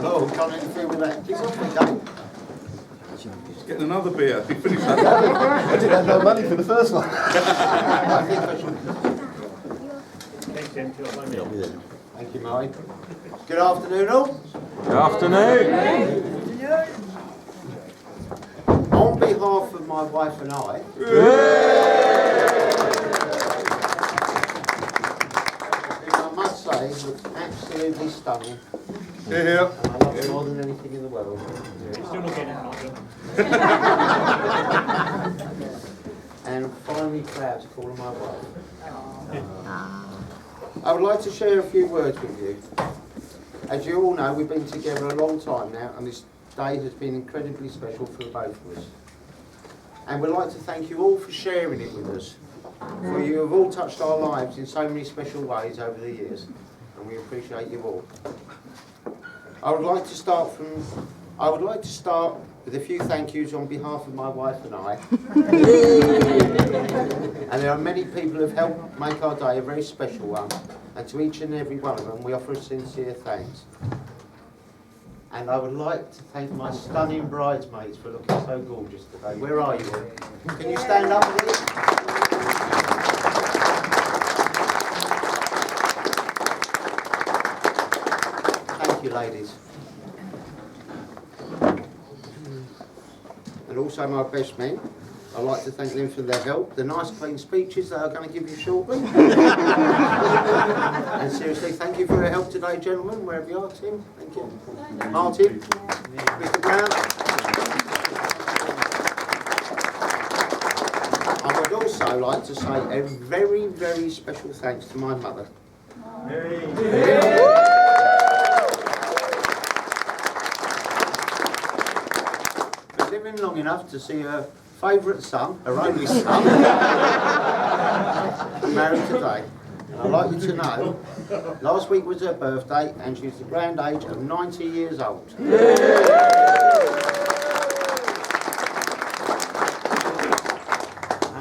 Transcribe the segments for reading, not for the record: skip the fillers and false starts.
Oh, can't interfere with that. Kiss off me, Dave. He's getting another beer. He finished that. I didn't have no money for the first one. I think I should. Thank you, Mike. Good afternoon, all. Good afternoon. On behalf of my wife and I, I must say, looks absolutely stunning. Here. And I love it more than anything in the world. Still not getting it, Nigel. And I'm finally proud to call her my wife. I would like to share a few words with you. As you all know, we've been together a long time now, and this day has been incredibly special for both of us. And we'd like to thank you all for sharing it with us. For you have all touched our lives in so many special ways over the years, and we appreciate you all. I would like to start with a few thank yous on behalf of my wife and I. And there are many people who have helped make our day a very special one, and to each and every one of them we offer a sincere thanks. And I would like to thank my stunning bridesmaids for looking so gorgeous today. Where are you all? Can you stand up, please? Thank you, ladies. And also my best men. I'd like to thank them for their help, the nice clean speeches they are going to give you shortly. And seriously, thank you for your help today, gentlemen, wherever you are. Tim, thank you. Martin, Mr. Brown. I would also like to say a very, very special thanks to my mother. Been living long enough to see her favourite son, her only son, married today. And I'd like you to know, last week was her birthday and she's the grand age of 90 years old. And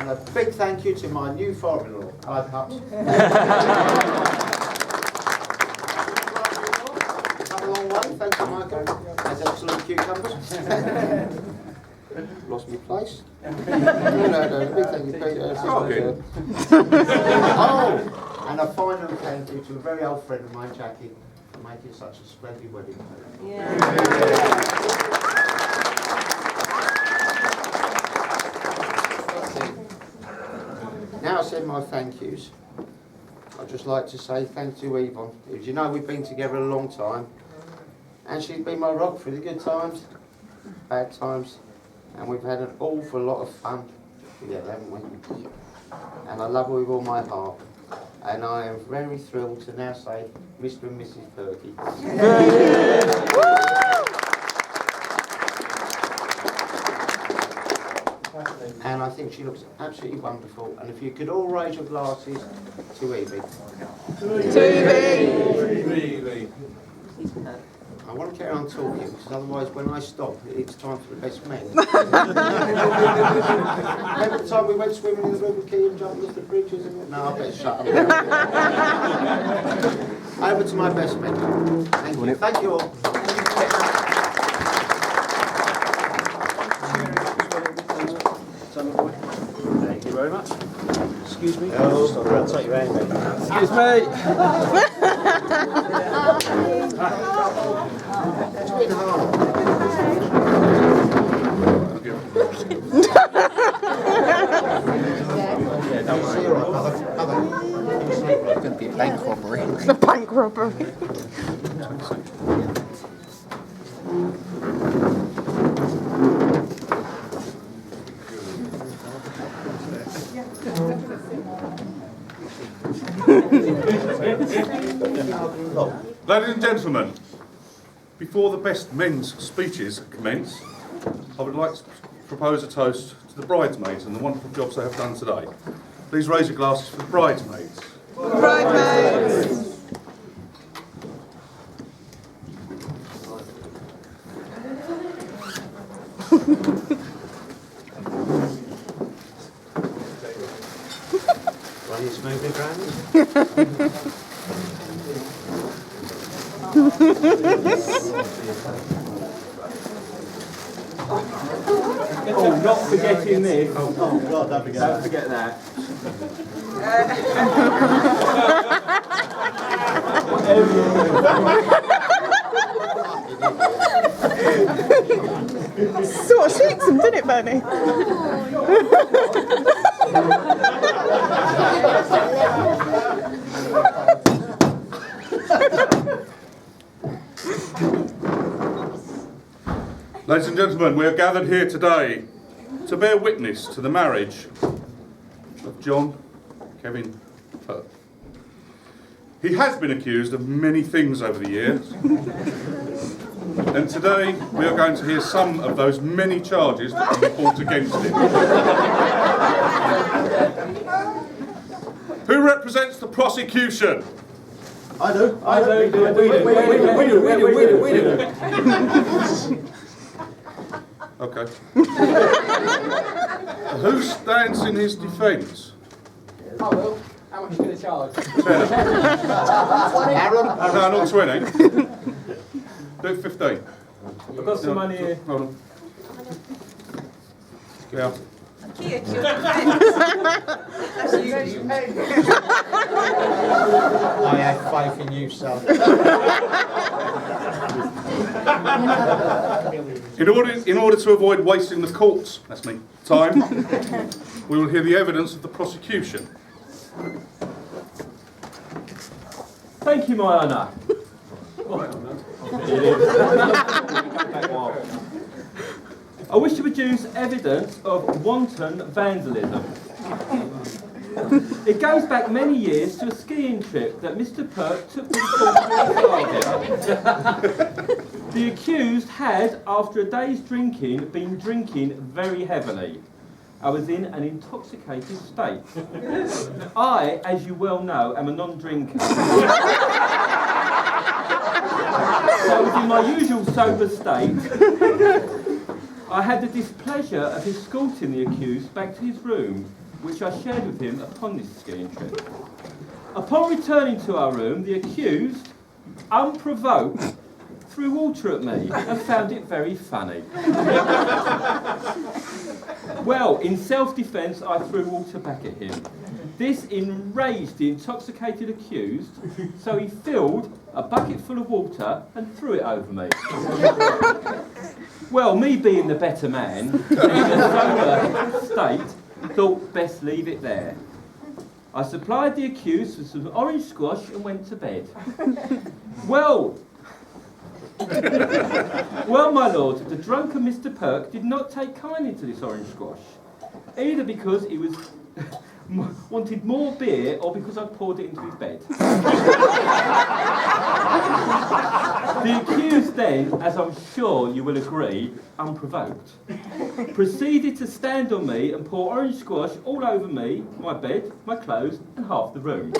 a big thank you to my new father-in-law. Hello, Pups. Come a long way, thank you, Michael. That's excellent cucumbers. Lost my place. No, big thank you, Peter. Oh, and a final thank you to a very old friend of mine, Jackie, for making such a splendid wedding. Yeah. Now I said my thank yous. I'd just like to say thanks to Yvonne. As you know, we've been together a long time, and she's been my rock through the good times, bad times. And we've had an awful lot of fun together, haven't we? And I love her with all my heart. And I am very thrilled to now say Mr. and Mrs. Perky. And I think she looks absolutely wonderful. And if you could all raise your glasses to Evie. To Evie! I want to carry on talking, because otherwise when I stop, it's time for the best men. Remember the time we went swimming in the River Key and jumped off the bridges? No, I better shut up. Over to my best men. Thank you. Thank you all. Thank you very much. Excuse me. Oh, I'll take your hand, mate. Excuse me. It's been hard. Yeah, don't worry. It's going to be a bank robbery. The bank robbery. Ladies and gentlemen, before the best men's speeches commence, I would like to propose a toast to the bridesmaids and the wonderful jobs they have done today. Please raise your glasses for the bridesmaids. Bridesmaids. running smoothly, Granny. Oh, not forgetting this. Oh God, don't forget that. Sort of shakes him, didn't it, Bernie? Ladies and gentlemen, we are gathered here today to bear witness to the marriage of John Kevin Perk. He has been accused of many things over the years, and today we are going to hear some of those many charges that have been brought against him. Who represents the prosecution? I do. We do. Okay. Who stands in his defence? I will. How much are you going to charge? No, not 20. Do 15. I've got some money here. Hold on. Yeah. I have faith in you, son. In order to avoid wasting the court's, that's me, time, we will hear the evidence of the prosecution. Thank you, my honour. I wish to produce evidence of wanton vandalism. It goes back many years to a skiing trip that Mr. Perk took with his father. The accused had, after a day's drinking, been drinking very heavily. I was in an intoxicated state. I, as you well know, am a non-drinker. So I was in my usual sober state. I had the displeasure of escorting the accused back to his room, which I shared with him upon this skiing trip. Upon returning to our room, the accused, unprovoked, threw water at me and found it very funny. Well, in self-defence, I threw water back at him. This enraged the intoxicated accused, so he filled a bucket full of water and threw it over me. Well, me being the better man, in a sober state, thought best leave it there. I supplied the accused with some orange squash and went to bed. Well, my lord, the drunken Mr. Perk did not take kindly to this orange squash, either because he was wanted more beer or because I poured it into his bed. The accused then, as I'm sure you will agree, unprovoked, proceeded to stand on me and pour orange squash all over me, my bed, my clothes and half the room.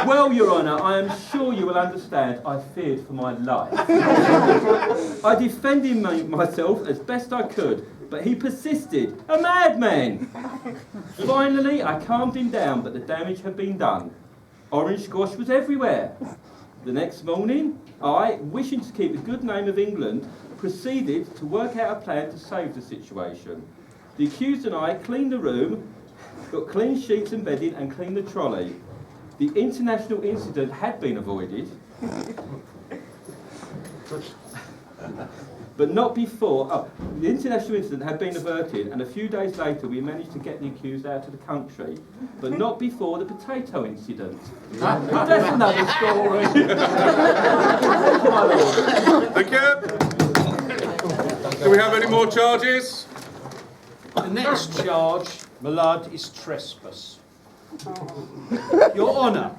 Well, Your Honour, I am sure you will understand I feared for my life. I defended myself as best I could, but he persisted, a madman. Finally, I calmed him down, but the damage had been done. Orange squash was everywhere. The next morning, I, wishing to keep the good name of England, proceeded to work out a plan to save the situation. The accused and I cleaned the room, got clean sheets and bedding and cleaned the trolley. The international incident had been avoided, but not before. The international incident had been averted, and a few days later we managed to get the accused out of the country, but not before the potato incident. But that's another story. Thank you. Do we have any more charges? The next charge, my lad, is trespass. Your Honour,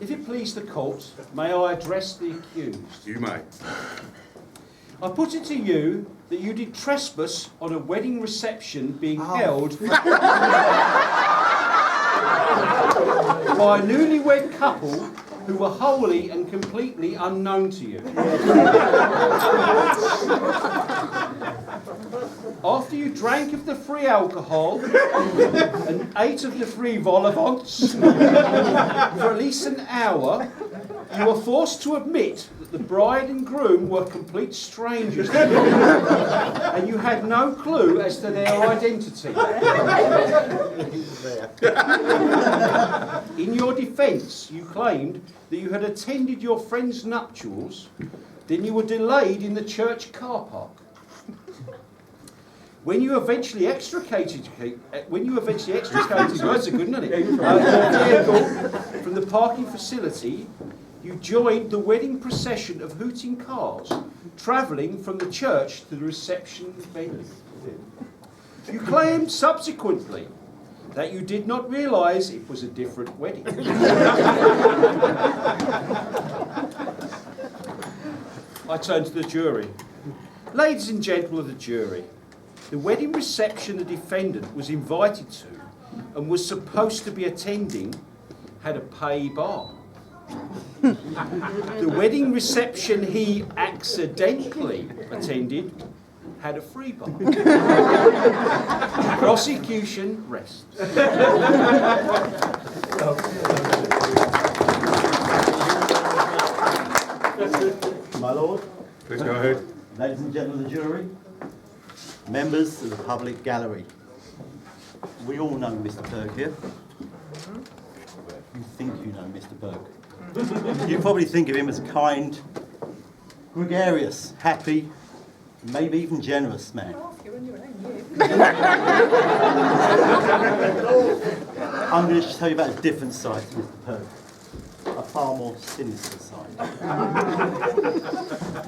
if it please the court, may I address the accused? You may. I put it to you that you did trespass on a wedding reception being held by a newlywed couple who were wholly and completely unknown to you. After you drank of the free alcohol and ate of the free vol-au-vents for at least an hour, you were forced to admit that the bride and groom were complete strangers to you, and you had no clue as to their identity. In your defence, you claimed that you had attended your friend's nuptials, then you were delayed in the church car park. When you eventually extricated, that's a good, isn't it? Your vehicle from the parking facility, you joined the wedding procession of hooting cars, travelling from the church to the reception venue. You claimed subsequently that you did not realise it was a different wedding. I turn to the jury. Ladies and gentlemen of the jury, the wedding reception the defendant was invited to and was supposed to be attending had a pay bar. The wedding reception he accidentally attended had a free bar. Prosecution rests. My lord, Please go ahead. ladies and gentlemen of the jury, members of the public gallery, we all know Mr. Berg here. You think you know Mr. Berg. You probably think of him as a kind, gregarious, happy, maybe even generous man. I'm going to tell you about a different side to Mr. Berg, a far more sinister side.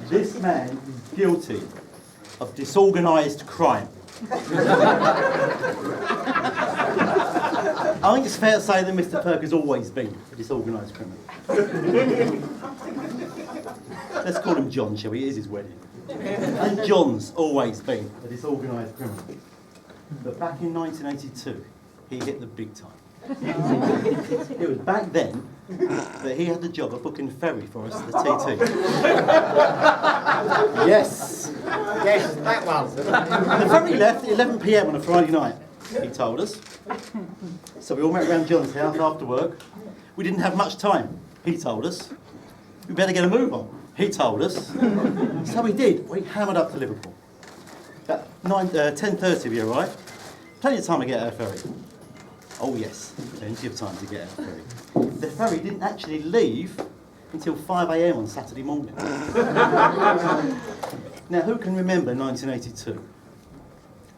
This man is guilty of disorganised crime. I think it's fair to say that Mr. Perk has always been a disorganised criminal. Let's call him John, shall we? It is his wedding. And John's always been a disorganised criminal. But back in 1982, he hit the big time. It was back then that he had the job of booking a ferry for us at the TT. Yes, that one. the ferry left at 11 p.m. on a Friday night, he told us. So we all met around John's house after work. We didn't have much time, he told us. We better get a move on, he told us. So we did. We hammered up to Liverpool. At 10:30 we arrived. Plenty of time to get our ferry. Oh yes, plenty of time to get our ferry. The ferry didn't actually leave until 5 a.m. on Saturday morning. Now, who can remember 1982?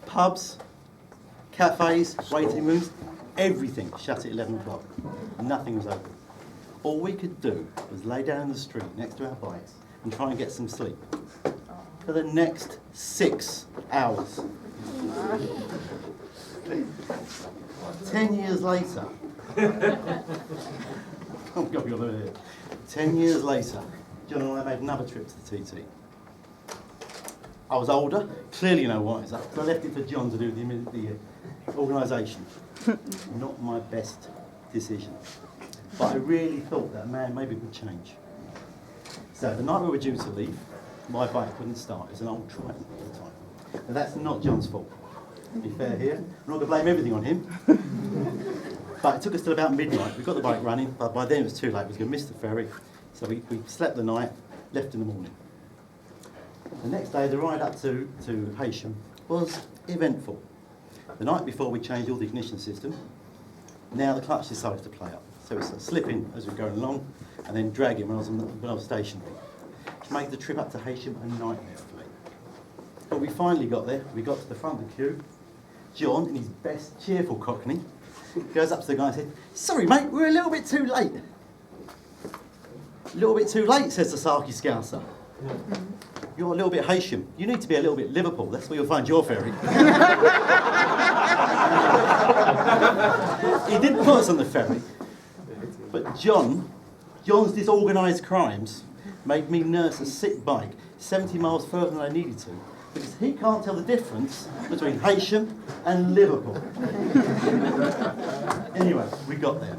Pubs, cafes, waiting rooms, everything shut at 11 o'clock. Nothing was open. All we could do was lay down in the street next to our bikes and try and get some sleep for the next 6 hours. 10 years later, oh God, you're over here. 10 years later, John and I made another trip to the TT. I was older, clearly no wiser, so I left it for John to do the organisation. Not my best decision. But I really thought that man maybe would change. So the night we were due to leave, my bike wouldn't start. It was an old Triton at the time. Now that's not John's fault. To be fair here, I'm not going to blame everything on him. But it took us till about midnight. We got the bike running, but by then it was too late. We was going to miss the ferry. So we slept the night, left in the morning. The next day, the ride up to Heysham was eventful. The night before, we changed all the ignition system. Now the clutch decided to play up. So it's slipping as we're going along, and then dragging when I was stationary. Which made the trip up to Heysham a nightmare for me. But we finally got there. We got to the front of the queue. John, in his best cheerful cockney, goes up to the guy and said, "Sorry, mate, we're a little bit too late." "A little bit too late," says the Sarky Scouser. "You're a little bit Heysham. You need to be a little bit Liverpool. That's where you'll find your ferry." He did put us on the ferry, but John's disorganised crimes made me nurse a sick bike 70 miles further than I needed to, because he can't tell the difference between Heysham and Liverpool. Anyway, we got there.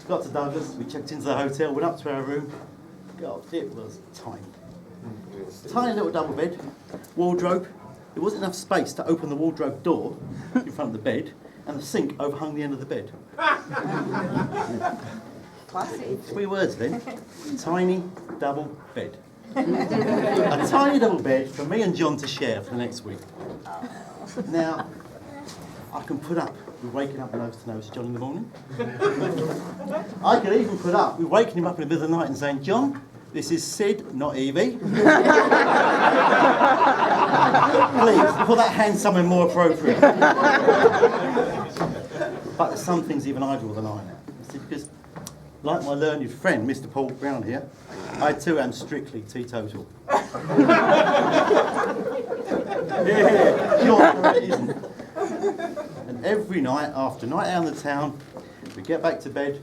Got to Douglas, we checked into the hotel, went up to our room. God, it was tiny. Tiny little double bed, wardrobe, there wasn't enough space to open the wardrobe door in front of the bed, and the sink overhung the end of the bed. Classic. 3 words then. Tiny double bed. A tiny double bed for me and John to share for the next week. Now, I can put up with waking up nose to nose to John in the morning. I could even put up with waking him up in the middle of the night and saying, John, this is Sid, not Evie. Please, put that hand somewhere more appropriate. But there's some things even I draw the line at. Because, like my learned friend, Mr. Paul Brown here, I too am strictly teetotal. Sure, it isn't. And every night, after a night out in the town, we get back to bed,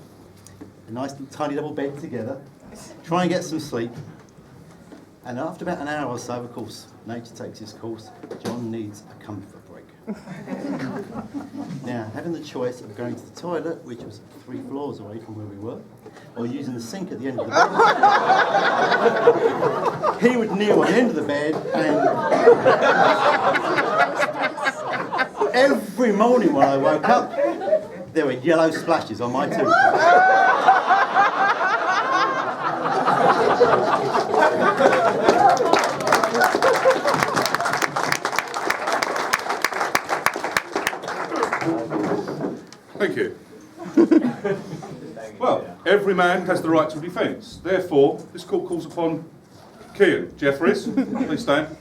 a nice little tiny double bed together, try and get some sleep. And after about an hour or so, of course, nature takes its course, John needs a comfort break. Now, having the choice of going to the toilet, which was 3 floors away from where we were, or using the sink at the end of the bed, he would kneel on the end of the bed and every morning when I woke up, there were yellow splashes on my toothbrush. Thank you. Well, every man has the right to defence. Therefore, this court calls upon Kean Jeffries, please stand,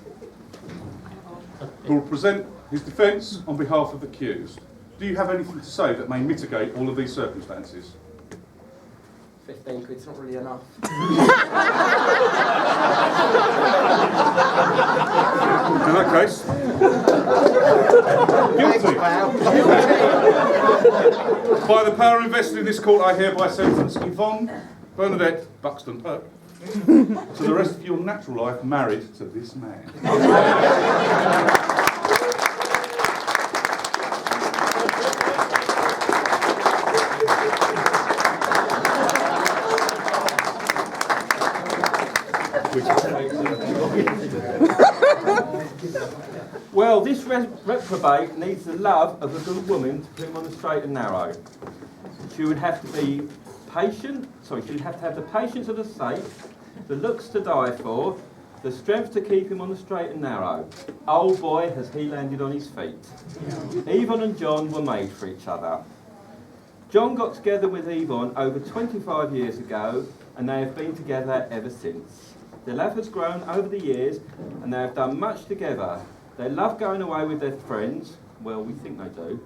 who will present his defence on behalf of the accused. Do you have anything to say that may mitigate all of these circumstances? 15 quid's not really enough. In that case, guilty. By the power invested in this court, I hereby sentence Yvonne Bernadette Buxton Perk to the rest of your natural life married to this man. Well, this reprobate needs the love of a good woman to put him on the straight and narrow. She would have to be patient, she would have to have the patience of the saint, the looks to die for, the strength to keep him on the straight and narrow. Oh boy, has he landed on his feet. Yvonne and John were made for each other. John got together with Yvonne over 25 years ago, and they have been together ever since. Their love has grown over the years, and they have done much together. They love going away with their friends, well, we think they do,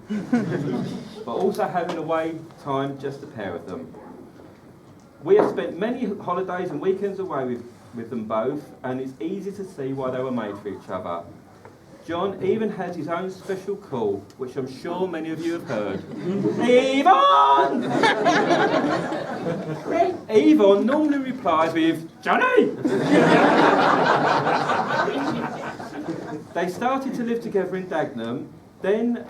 but also having away time, just the pair of them. We have spent many holidays and weekends away with them both, and it's easy to see why they were made for each other. John even has his own special call, which I'm sure many of you have heard. Yvonne! Yvonne normally replies with, Johnny! They started to live together in Dagenham, then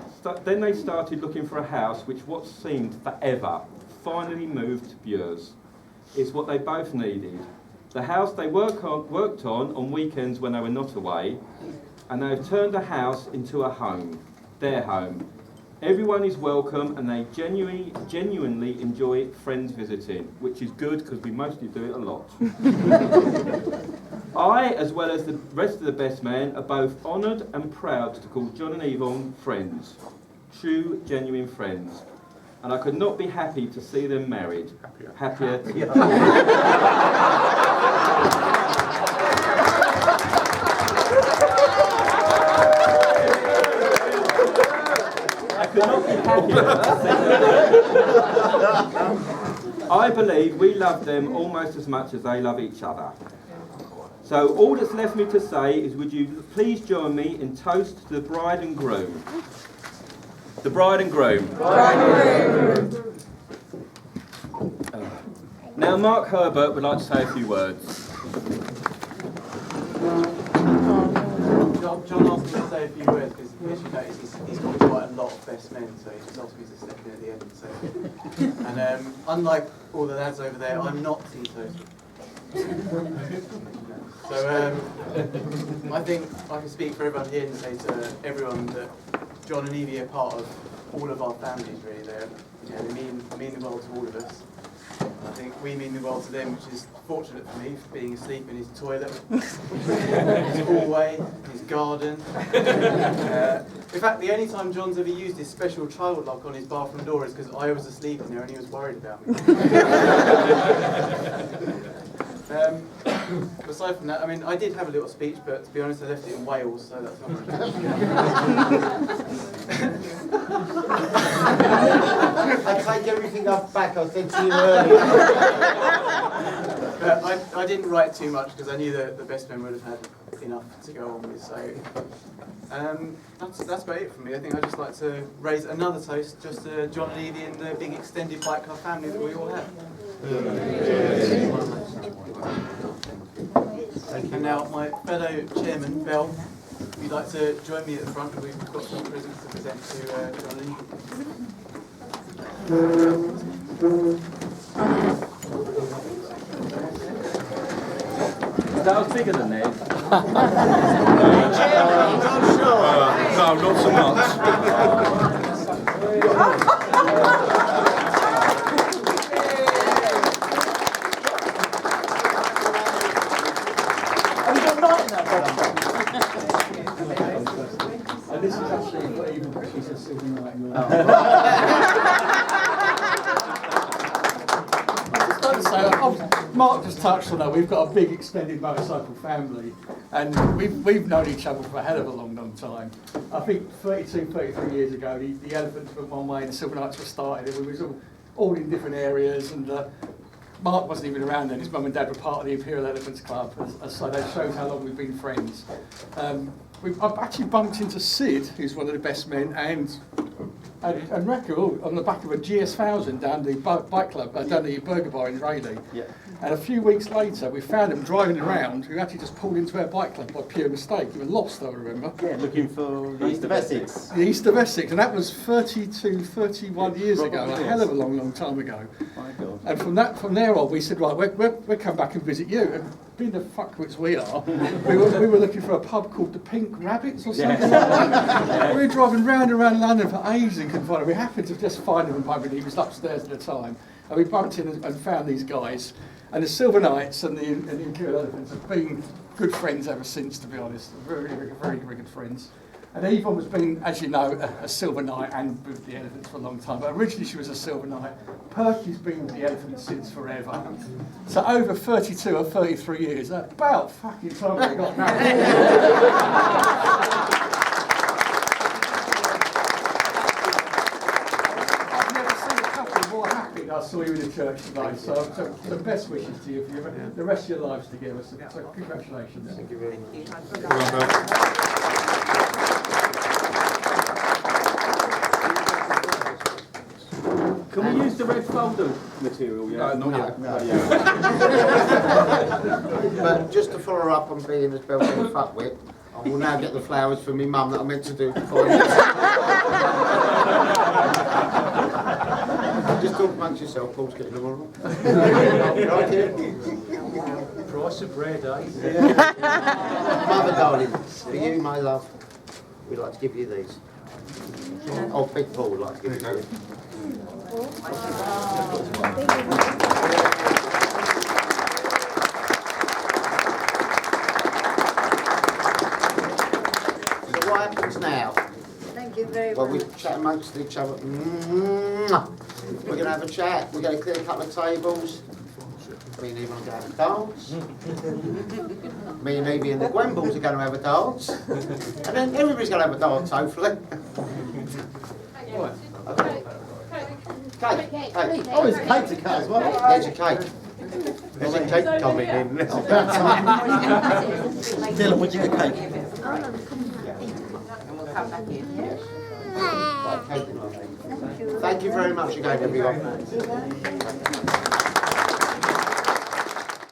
they started looking for a house which what seemed forever finally moved to Bures. It's what they both needed. The house they worked on weekends when they were not away, and they've turned the house into a home, their home. Everyone is welcome, and they genuinely enjoy friends visiting, which is good because we mostly do it a lot. I, as well as the rest of the best men, are both honoured and proud to call John and Yvonne friends, true, genuine friends. And I could not be happy to see them married. Happier. I believe we love them almost as much as they love each other. So all that's left me to say is, would you please join me in toast to the bride and groom. The bride and groom. Bride and groom. Now Mark Herbert would like to say a few words. John asked me to say a few words because, as you notice, he's got quite a lot of best men, so he's just asked me to step in at the end and say. And unlike all the lads over there, I'm not teetotal. So I think I can speak for everyone here and say to everyone that John and Evie are part of all of our families. Really, they mean the world to all of us. I think we mean the world to them, which is fortunate for me, for being asleep in his toilet, his hallway, his garden. In fact, the only time John's ever used his special child lock on his bathroom door is because I was asleep in there and he was worried about me. Aside from that, I mean, I did have a little speech, but to be honest, I left it in Wales, so that's not I take everything back I said to you earlier. I didn't write too much because I knew that the best men would have had enough to go on with. So that's about it for me. I think I'd just like to raise another toast just to John and Evie and the big extended bike club family that we all have. And now my fellow chairman, Bell, if you'd like to join me at the front, we've got some presents to present to John and Evie. That was bigger than Ned. No, not so much. And this is actually not even what she says Silver Night. Mark just touched on that. We've got a big extended motorcycle family, and we've known each other for a hell of a long time. I think 33 years ago, the Elephants went one way and the Silver Knights were started, and we was all in different areas. And Mark wasn't even around then. His mum and dad were part of the Imperial Elephants Club, so that shows how long we've been friends. I've actually bumped into Sid, who's one of the best men, and Rekka on the back of a GS1000 down the bike club, down the Burger Bar in Rayleigh. Yeah. And a few weeks later, we found him driving around, who actually just pulled into our bike club by pure mistake. He was lost, I remember. Yeah, looking for the East of Essex. The East of Essex, and that was 31 years ago, a hell of a long time ago. My God. And from there on, we said, right, we'll come back and visit you. And being the fuckwits we are, we were looking for a pub called the Pink Rabbits or something like that. We were driving round and round London for ages and couldn't find him. We happened to just find him in pub, and he was upstairs at the time. And we bumped in and found these guys. And the Silver Knights and the Imperial Elephants have been good friends ever since, to be honest. Very good friends. And Yvonne has been, as you know, a Silver Knight and with the Elephants for a long time. But originally she was a Silver Knight. Perky's been with the Elephants since forever. So over 32 or 33 years, about fucking time we got married. I saw you in the church tonight, so the best wishes to you for the rest of your lives together. So congratulations. Thank you very much. Can we use the red folder material? Yeah? Not yet. But just to follow up on being as Bell said a fuckwit, I will now get the flowers for me mum that I meant to do before Just talk amongst yourself, Paul's getting them all right. Price of bread, eh? Mother darling, for you, my love, we'd like to give you these. Oh, Big Paul would like to give you these. So what happens now? Thank you very much. Well, we chat amongst each other. We're going to have a chat. We're going to clear a couple of tables. Me and Evie are going to have a dance. Me and Evie and the Gwemballs are going to have a dance. And then everybody's going to have a dance, hopefully. Okay. Cake. Oh, there's cake to cut as well. There's a cake. There's a cake coming in. Dylan, would you get cake? And we'll come back in. Thank you very much again, everyone.